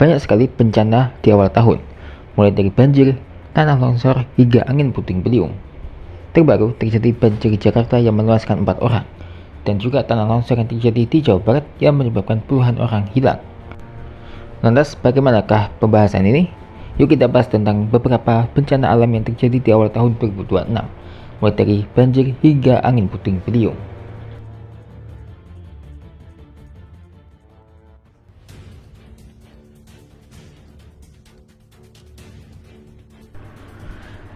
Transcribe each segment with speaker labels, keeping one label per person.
Speaker 1: Banyak sekali bencana di awal tahun, mulai dari banjir, tanah longsor, hingga angin puting beliung. Terbaru terjadi banjir di Jakarta yang menewaskan 4 orang, dan juga tanah longsor yang terjadi di Jawa Barat yang menyebabkan puluhan orang hilang. Lantas, bagaimanakah pembahasan ini? Yuk kita bahas tentang beberapa bencana alam yang terjadi di awal tahun 2026, mulai dari banjir hingga angin puting beliung.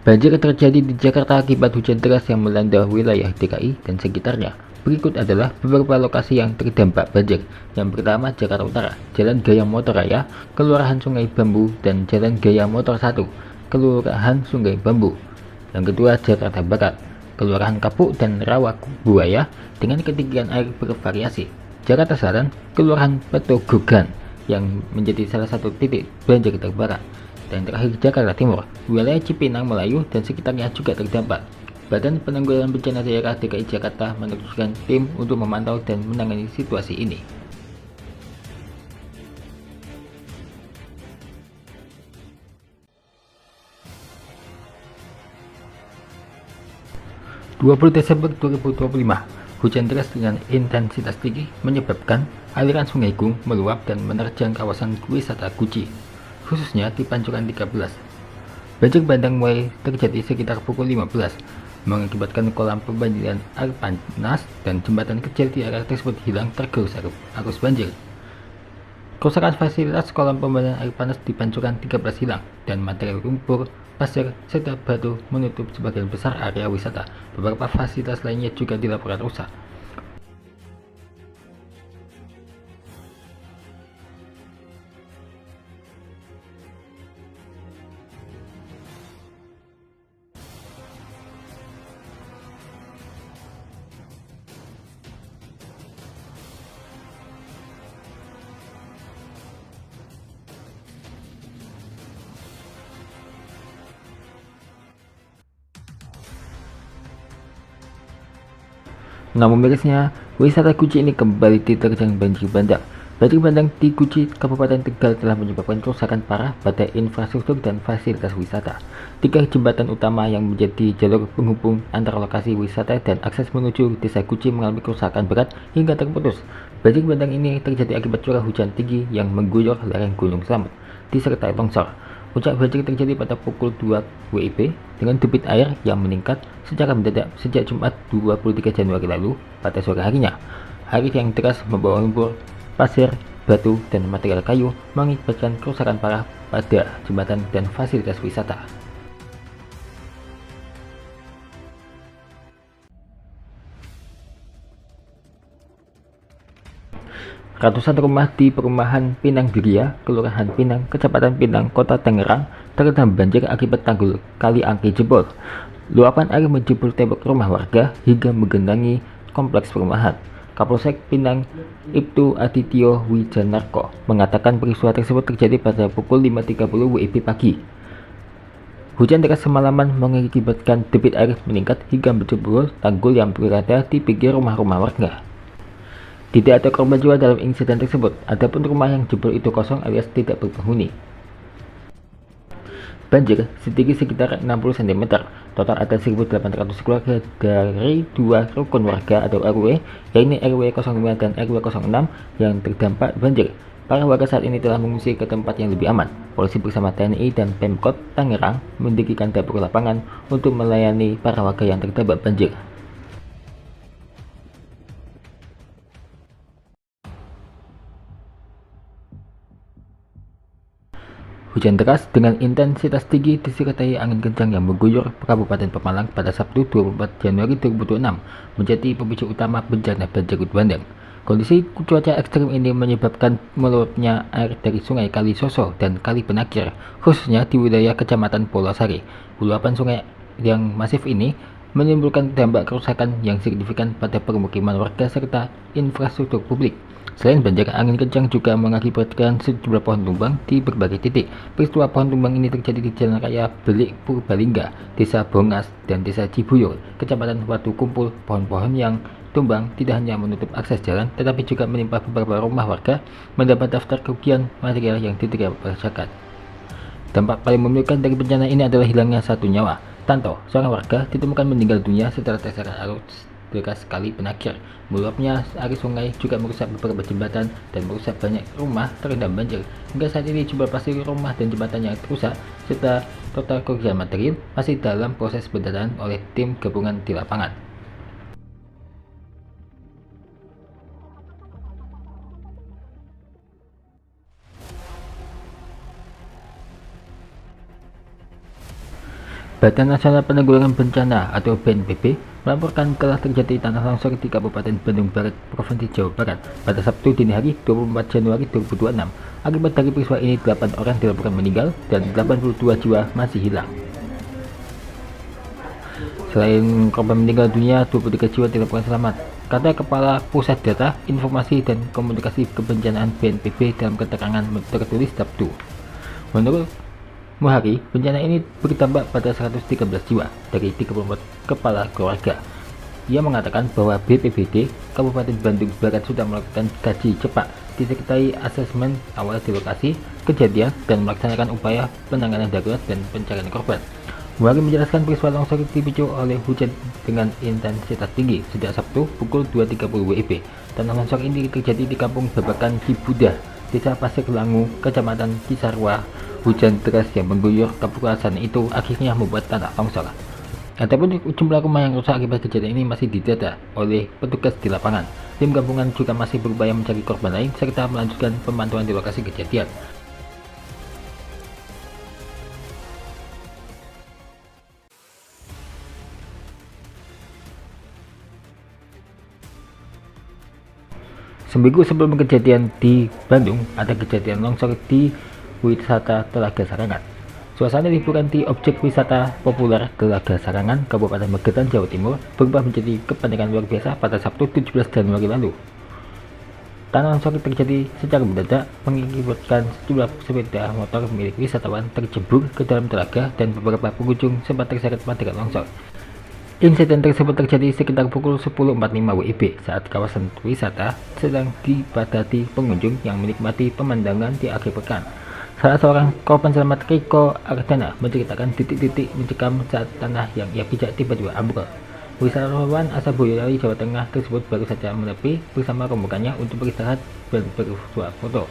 Speaker 1: Banjir terjadi di Jakarta akibat hujan deras yang melanda wilayah DKI dan sekitarnya. Berikut adalah beberapa lokasi yang terdampak banjir. Yang pertama, Jakarta Utara, Jalan Gaya Motor Raya, Kelurahan Sungai Bambu, dan Jalan Gaya Motor 1, Kelurahan Sungai Bambu. Yang kedua, Jakarta Barat, Kelurahan Kapuk dan Rawa Buaya dengan ketinggian air bervariasi. Jakarta Selatan, Kelurahan Petogogan yang menjadi salah satu titik banjir terparah. Dan terakhir, Jakarta Timur, wilayah Cipinang Melayu dan sekitarnya juga terdampak. Badan Penanggulangan Bencana Daerah DKI Jakarta menerjunkan tim untuk memantau dan menangani situasi ini. Desember 2025, hujan deras dengan intensitas tinggi menyebabkan aliran Sungai Gung meluap dan menerjang kawasan wisata Guci, khususnya di Pancoran 13. Banjir bandang mulai terjadi sekitar pukul 15, mengakibatkan kolam pembanjiran air panas dan jembatan kecil di area tersebut hilang tergerus arus banjir. Kerusakan fasilitas kolam pembanjiran air panas di Pancoran 13 hilang, dan material lumpur, pasir, serta batu menutup sebagian besar area wisata. Beberapa fasilitas lainnya juga dilaporkan rusak. 6 mirisnya, wisata Guci ini kembali diterjang banjir bandang. Banjir bandang di Guci, Kabupaten Tegal telah menyebabkan kerusakan parah pada infrastruktur dan fasilitas wisata. 3 jembatan utama yang menjadi jalur penghubung antara lokasi wisata dan akses menuju desa Guci mengalami kerusakan berat hingga terputus. Banjir bandang ini terjadi akibat curah hujan tinggi yang mengguyur lereng Gunung Slamet, disertai longsor. Puncak banjir terjadi pada pukul 2 WIB dengan debit air yang meningkat secara mendadak sejak Jumat 23 Januari lalu pada sore harinya. Air yang deras membawa lumpur, pasir, batu, dan material kayu mengakibatkan kerusakan parah pada jembatan dan fasilitas wisata. Ratusan rumah di perumahan Pinang Diria, Kelurahan Pinang, Kecamatan Pinang, Kota Tangerang terendam banjir akibat tanggul Kali Angke jebol. Luapan air menjebol tembok rumah warga hingga menggenangi kompleks perumahan. Kapolsek Pinang, Ibtu Adityo Wijanarko, mengatakan peristiwa tersebut terjadi pada pukul 5.30 WIB pagi. Hujan deras semalaman mengakibatkan debit air meningkat hingga menjebol tanggul yang berada di pinggir rumah-rumah warga. Tidak ada korban jiwa dalam insiden tersebut, adapun rumah yang jebol itu kosong alias tidak berpenghuni. Banjir setinggi sekitar 60 cm, total ada 1.800 keluarga dari 2 rukun warga atau RW, yaitu RW 05 dan RW 06 yang terdampak banjir. Para warga saat ini telah mengungsi ke tempat yang lebih aman. Polisi bersama TNI dan Pemkot Tangerang mendirikan dapur lapangan untuk melayani para warga yang terdampak banjir. Hujan deras dengan intensitas tinggi disertai angin kencang yang mengguyur Kabupaten Pemalang pada Sabtu 24 Januari 2026 menjadi pemicu utama bencana banjir bandang. Kondisi cuaca ekstrim ini menyebabkan meluapnya air dari sungai Kali Soso dan Kali Penakir, khususnya di wilayah Kecamatan Polosari. Luapan sungai yang masif ini menimbulkan dampak kerusakan yang signifikan pada permukiman warga serta infrastruktur publik. Selain banjir, angin kencang juga mengakibatkan sejumlah pohon tumbang di berbagai titik. Peristiwa pohon tumbang ini terjadi di Jalan Raya Belik Purbalingga, Desa Bongas, dan Desa Cibuyur, Kecamatan Watu Kumpul. Pohon-pohon yang tumbang tidak hanya menutup akses jalan, tetapi juga menimpa beberapa rumah warga, mendapat daftar kerugian material yang diterima masyarakat. Dampak paling memilukan dari bencana ini adalah hilangnya satu nyawa. Tanto, seorang warga, ditemukan meninggal dunia setelah terseret arus deras kali Penakir. Meluapnya arus sungai juga merusak beberapa jembatan dan merusak banyak rumah terendam banjir. Hingga saat ini jumlah pasti rumah dan jembatan yang rusak serta total kerugian material masih dalam proses pendataan oleh tim gabungan di lapangan. Badan Nasional Penanggulangan Bencana atau BNPB melaporkan telah terjadi tanah longsor di Kabupaten Bandung Barat, Provinsi Jawa Barat pada Sabtu dini hari 24 Januari 2026. Akibat dari peristiwa ini 8 orang dilaporkan meninggal dan 82 jiwa masih hilang. Selain korban meninggal dunia, 23 jiwa dilaporkan selamat, kata Kepala Pusat Data, Informasi dan Komunikasi Kebencanaan BNPB dalam keterangan tertulis Sabtu. Menurut Muhari, bencana ini berdampak pada 113 jiwa dari 34 kepala keluarga. Ia mengatakan bahwa BPBD Kabupaten Bandung Barat sudah melakukan kaji cepat, disertai asesmen awal di lokasi kejadian dan melaksanakan upaya penanganan darurat dan pencarian korban. Muhari menjelaskan peristiwa longsor dipicu oleh hujan dengan intensitas tinggi sejak Sabtu pukul 2.30 WIB. Tanah longsor ini terjadi di Kampung Babakan Cibudah, Desa Pasir Langu, Kecamatan Cisarua. Hujan deras yang mengguyur kawasan itu akhirnya membuat tanah longsor. Adapun jumlah rumah yang rusak akibat kejadian ini masih didata oleh petugas di lapangan. Tim gabungan juga masih berupaya mencari korban lain serta melanjutkan pemantauan di lokasi kejadian. Seminggu sebelum kejadian di Bandung, ada kejadian longsor di wisata Telaga Sarangan. Suasana liburan di objek wisata populer Telaga Sarangan, Kabupaten Magetan, Jawa Timur berubah menjadi kepanikan luar biasa pada Sabtu 17 Januari lalu. Tanah longsor terjadi secara mendadak mengakibatkan sejumlah sepeda motor milik wisatawan tercebur ke dalam telaga dan beberapa pengunjung sempat terseret material longsor. Insiden tersebut terjadi sekitar pukul 10.45 WIB saat kawasan wisata sedang dipadati pengunjung yang menikmati pemandangan di akhir pekan. Salah seorang korban selamat, Riko Ardana, menceritakan titik-titik mencekam saat tanah yang ia pijak tiba-tiba ambrol. Wisatawan asal Boyolali, Jawa Tengah tersebut baru saja menepi bersama rombongannya untuk beristirahat dan bersuah foto.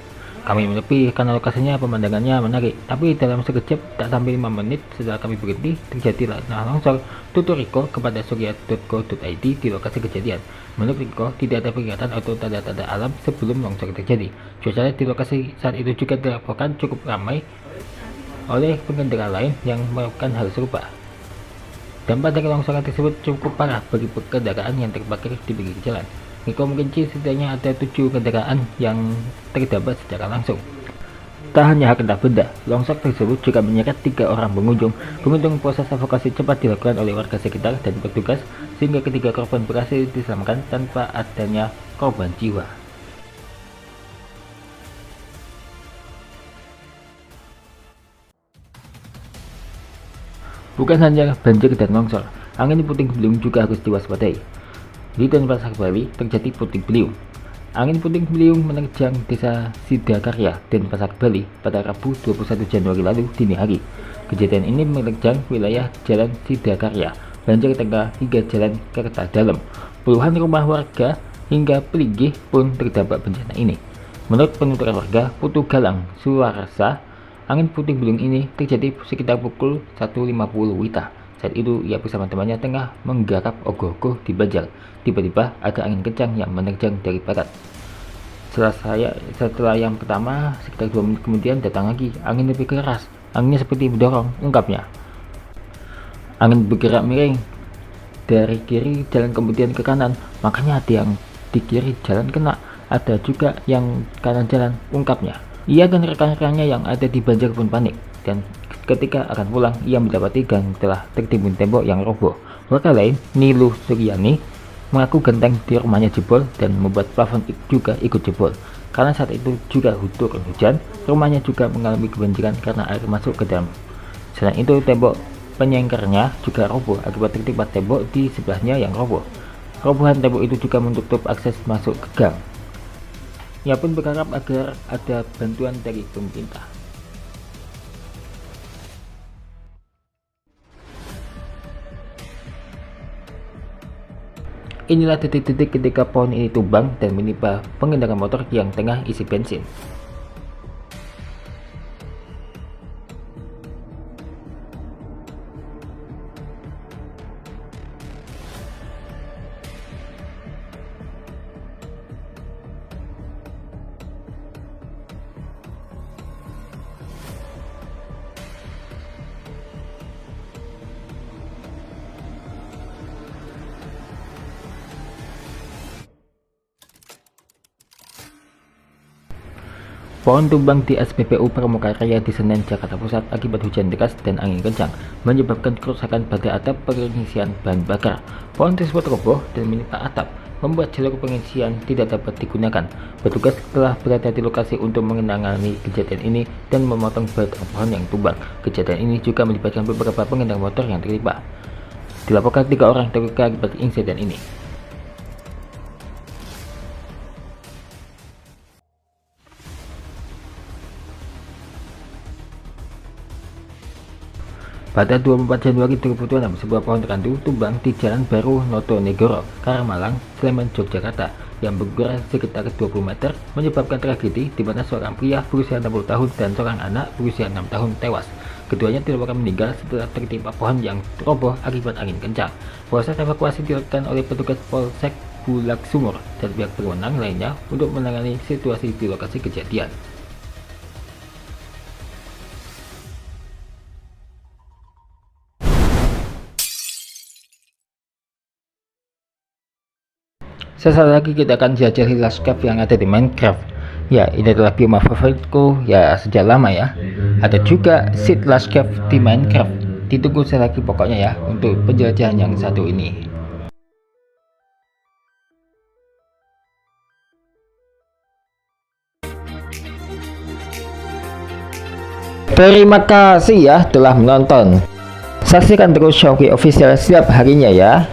Speaker 1: Kami menepi karena lokasinya pemandangannya menarik, tapi dalam sekejap tak sampai 5 menit setelah kami berhenti, terjadi tanah longsor, tutur Riko kepada surya.co.id di lokasi kejadian. Menurut Riko, tidak ada peringatan atau tanda-tanda alam sebelum longsor terjadi. Cuaca di lokasi saat itu juga dilaporkan cukup ramai oleh pengendara lain yang melakukan hal serupa. Dampak dari longsoran tersebut cukup parah bagi kendaraan yang terparkir di pinggir jalan. Riko merinci setidaknya ada 7 kendaraan yang terdampak secara langsung. Tak hanya harta benda, longsor tersebut juga menyeret 3 orang pengunjung. Beruntung proses evakuasi cepat dilakukan oleh warga sekitar dan petugas sehingga ketiga korban berhasil diselamatkan tanpa adanya korban jiwa. Bukan hanya banjir dan longsor, angin puting beliung juga harus diwaspadai. Di Denpasar, Bali, terjadi puting beliung. Angin puting beliung menerjang Desa Sidakarya, Denpasar, Bali pada Rabu 21 Januari lalu dini hari. Kejadian ini menerjang wilayah Jalan Sidakarya, Banjar Tengah hingga Jalan Kerta Dalam. Puluhan rumah warga hingga Peligih pun terdampak bencana ini. Menurut penuturan warga Putu Galang, Suarasa, angin puting beliung ini terjadi sekitar pukul 1.50 WITA. Saat itu ia bersama temannya tengah menggarap ogoh-ogoh di Banjar. Tiba-tiba ada angin kencang yang menerjang dari barat. Setelah yang pertama, sekitar 2 menit kemudian datang lagi angin lebih keras. Anginnya seperti mendorong, ungkapnya. Angin bergerak miring dari kiri jalan kemudian ke kanan, makanya ada yang di kiri jalan kena, ada juga yang kanan jalan, ungkapnya. Ia dan rekan-rekannya yang ada di Banjar pun panik, dan ketika akan pulang ia mendapati gang telah tertimbun tembok yang roboh. Warga lain, Niluh Suryani, mengaku genteng di rumahnya jebol dan membuat plafon juga ikut jebol. Karena saat itu juga turun hujan, rumahnya juga mengalami kebanjiran karena air masuk ke dalam. Selain itu, tembok penyengkernya juga roboh akibat tertimpa tembok di sebelahnya yang roboh. Robohan tembok itu juga menutup akses masuk ke gang. Ia pun berharap agar ada bantuan dari pemerintah. Inilah detik-detik ketika pohon ini tumbang dan menimpa pengendara motor yang tengah isi bensin. Pohon tumbang di SPBU Pramuka Raya di Senen, Jakarta Pusat akibat hujan deras dan angin kencang, menyebabkan kerusakan pada atap pengisian bahan bakar. Pohon tersebut roboh dan menimpa atap, membuat jalur pengisian tidak dapat digunakan. Petugas telah berada di lokasi untuk menangani kejadian ini dan memotong batang pohon yang tumbang. Kejadian ini juga melibatkan beberapa pengendara motor yang terlibat. Dilaporkan 3 orang terluka akibat insiden ini. Pada 24 Januari 2026, sebuah pohon randu tumbang di Jalan Baru Notonegoro, Karamalang, Sleman, Yogyakarta, yang berukuran sekitar 20 meter, menyebabkan tragedi di mana seorang pria berusia 60 tahun dan seorang anak berusia 6 tahun tewas. Keduanya dilaporkan meninggal setelah tertimpa pohon yang roboh akibat angin kencang. Proses evakuasi dilakukan oleh petugas Polsek Bulak Sumur dan pihak berwenang lainnya untuk menangani situasi di lokasi kejadian. Sesaat lagi kita akan jelajahi Last Cave yang ada di Minecraft. Ya, ini adalah bioma favoritku ya sejak lama ya. Ada juga seed Last Cave di Minecraft. Ditunggu saya lagi pokoknya ya untuk penjelajahan yang satu ini. Terima kasih ya telah menonton. Saksikan terus Showki Official setiap harinya ya.